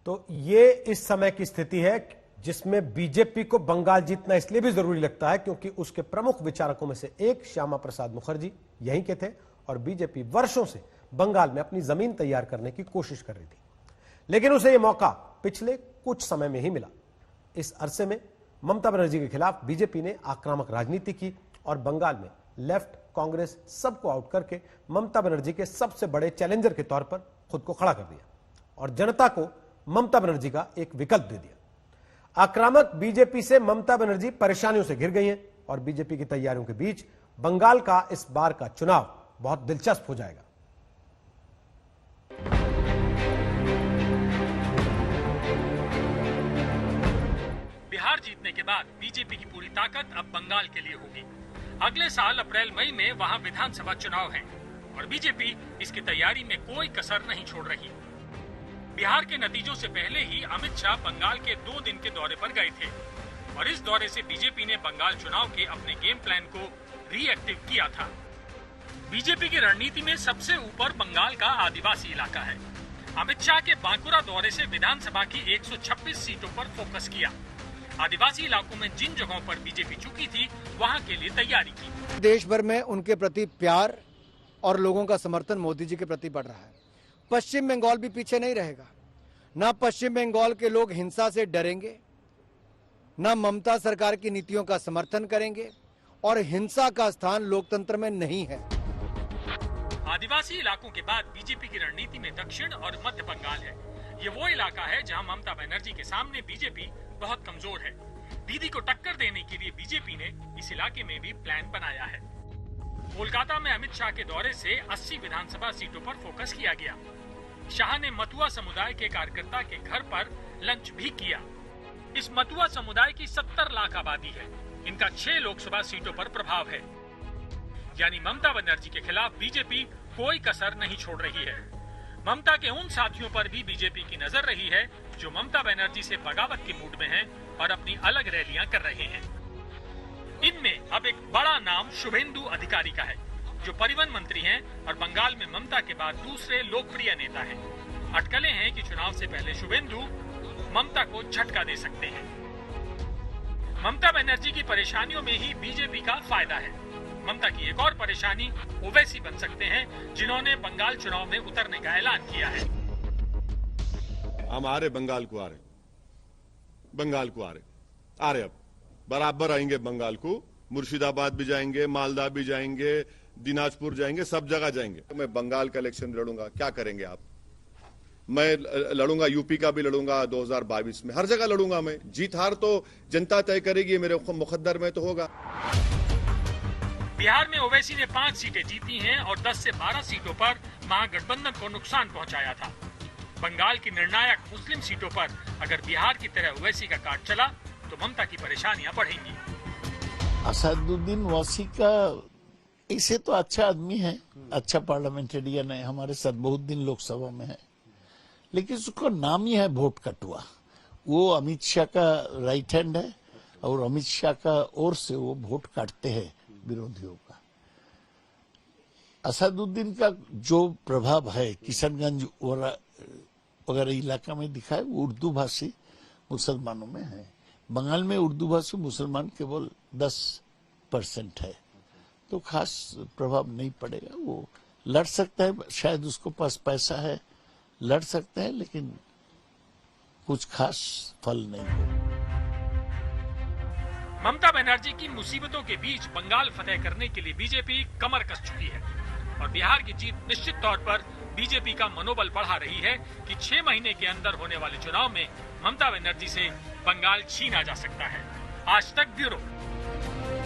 तो ये इस समय की स्थिति है जिसमें बीजेपी को बंगाल जीतना इसलिए भी जरूरी लगता है क्योंकि उसके प्रमुख विचारकों में से एक श्यामा प्रसाद मुखर्जी यहीं के थे और बीजेपी वर्षों से बंगाल में अपनी जमीन तैयार करने की कोशिश कर रही थी, लेकिन उसे यह मौका पिछले कुछ समय में ही मिला। इस अरसे में ममता बनर्जी के खिलाफ बीजेपी ने आक्रामक राजनीति की और बंगाल में लेफ्ट, कांग्रेस सबको आउट करके ममता बनर्जी के सबसे बड़े चैलेंजर के तौर पर खुद को खड़ा कर दिया और जनता को ममता बनर्जी का एक विकल्प दे दिया। आक्रामक बीजेपी से ममता बनर्जी परेशानियों से घिर गई हैं और बीजेपी की तैयारियों के बीच बंगाल का इस बार का चुनाव बहुत दिलचस्प हो जाएगा। बिहार जीतने के बाद बीजेपी की पूरी ताकत अब बंगाल के लिए होगी। अगले साल अप्रैल-मई में वहां विधानसभा चुनाव है और बीजेपी इसकी तैयारी में कोई कसर नहीं छोड़ रही। बिहार के नतीजों से पहले ही अमित शाह बंगाल के 2 दिन के दौरे पर गए थे और इस दौरे से बीजेपी ने बंगाल चुनाव के अपने गेम प्लान को रीएक्टिव किया था। बीजेपी की रणनीति में सबसे ऊपर बंगाल का आदिवासी इलाका है। अमित शाह के बांकुरा दौरे से विधानसभा की 126 सीटों पर फोकस किया। आदिवासी इलाकों में जिन जगहों पर बीजेपी चुकी थी वहां के लिए तैयारी की। देश भर में उनके प्रति प्यार और लोगों का समर्थन मोदी जी के प्रति बढ़ रहा है। पश्चिम बंगाल भी पीछे नहीं रहेगा। ना पश्चिम बंगाल के लोग हिंसा से डरेंगे, ना ममता सरकार की नीतियों का समर्थन करेंगे और हिंसा का स्थान लोकतंत्र में नहीं है। आदिवासी इलाकों के बाद बीजेपी की रणनीति में दक्षिण और मध्य बंगाल है। ये वो इलाका है जहां ममता बनर्जी के सामने बीजेपी बहुत कमजोर है। दीदी को टक्कर देने के लिए बीजेपी ने इस इलाके में भी प्लान बनाया है। कोलकाता में अमित शाह के दौरे से 80 विधानसभा सीटों पर फोकस किया गया। शाह ने मथुआ समुदाय के कार्यकर्ता के घर पर लंच भी किया। इस मथुआ समुदाय की 70 लाख आबादी है। इनका 6 लोकसभा सीटों पर प्रभाव है। यानी ममता बनर्जी के खिलाफ बीजेपी कोई कसर नहीं छोड़ रही है। ममता के उन साथियों पर भी बीजेपी की नजर रही है जो ममता बनर्जी से बगावत के मूड में हैं और अपनी अलग रैलियां कर रहे हैं। इनमें अब एक बड़ा नाम शुभेंदु अधिकारी का है, जो परिवहन मंत्री हैं और बंगाल में ममता के बाद दूसरे लोकप्रिय नेता हैं। अटकलें हैं कि चुनाव से पहले शुभेंदु ममता को झटका दे सकते हैं। ममता बनर्जी की परेशानियों में ही बीजेपी का फायदा है। ममता की एक और परेशानी ओवैसी बन सकते हैं, जिन्होंने बंगाल चुनाव में उतरने का ऐलान किया है। हम आ रहे, बंगाल को आ रहे, बंगाल को आ रहे अब बराबर आएंगे बंगाल को। मुर्शिदाबाद भी जाएंगे, मालदा भी जाएंगे, दिनाजपुर जाएंगे, सब जगह जाएंगे। मैं बंगाल का इलेक्शन लड़ूंगा। क्या करेंगे आप? मैं लड़ूंगा, यूपी का भी लड़ूंगा 2022 में, हर जगह लड़ूंगा मैं। जीत हार तो जनता तय करेगी, मेरे मुकद्दर में तो होगा। बिहार में ओवैसी ने 5 सीटें जीती हैं और 10 से 12 सीटों पर महागठबंधन को नुकसान पहुंचाया था। बंगाल की निर्णायक मुस्लिम सीटों पर अगर बिहार की तरह ओवैसी का काट चला तो ममता की परेशानियां बढ़ेंगी। असदुद्दीन ओवैसी का इसे तो अच्छा आदमी है, अच्छा पार्लियामेंटेरियन है, हमारे साथ बहुत दिन लोकसभा में है, लेकिन उसका नाम ही है वोट कटुआ। वो अमित शाह का राइट हैंड है और अमित शाह का ओर से वो वोट काटते हैं विरोधियों का। असदुद्दीन का जो प्रभाव है किशनगंज वगैरह इलाका में दिखा है, वो उर्दू भाषी मुसलमानों में है। बंगाल में उर्दू भाषी मुसलमान केवल 10% है, तो खास प्रभाव नहीं पड़ेगा। वो लड़ सकता है, शायद उसको पास पैसा है, लड़ सकते हैं, लेकिन कुछ खास फल नहीं हो। ममता बनर्जी की मुसीबतों के बीच बंगाल फतेह करने के लिए बीजेपी कमर कस चुकी है और बिहार की जीत निश्चित तौर पर बीजेपी का मनोबल बढ़ा रही है कि 6 महीने के अंदर होने वाले चुनाव में ममता बनर्जी से बंगाल छीना जा सकता है। आज तक ब्यूरो।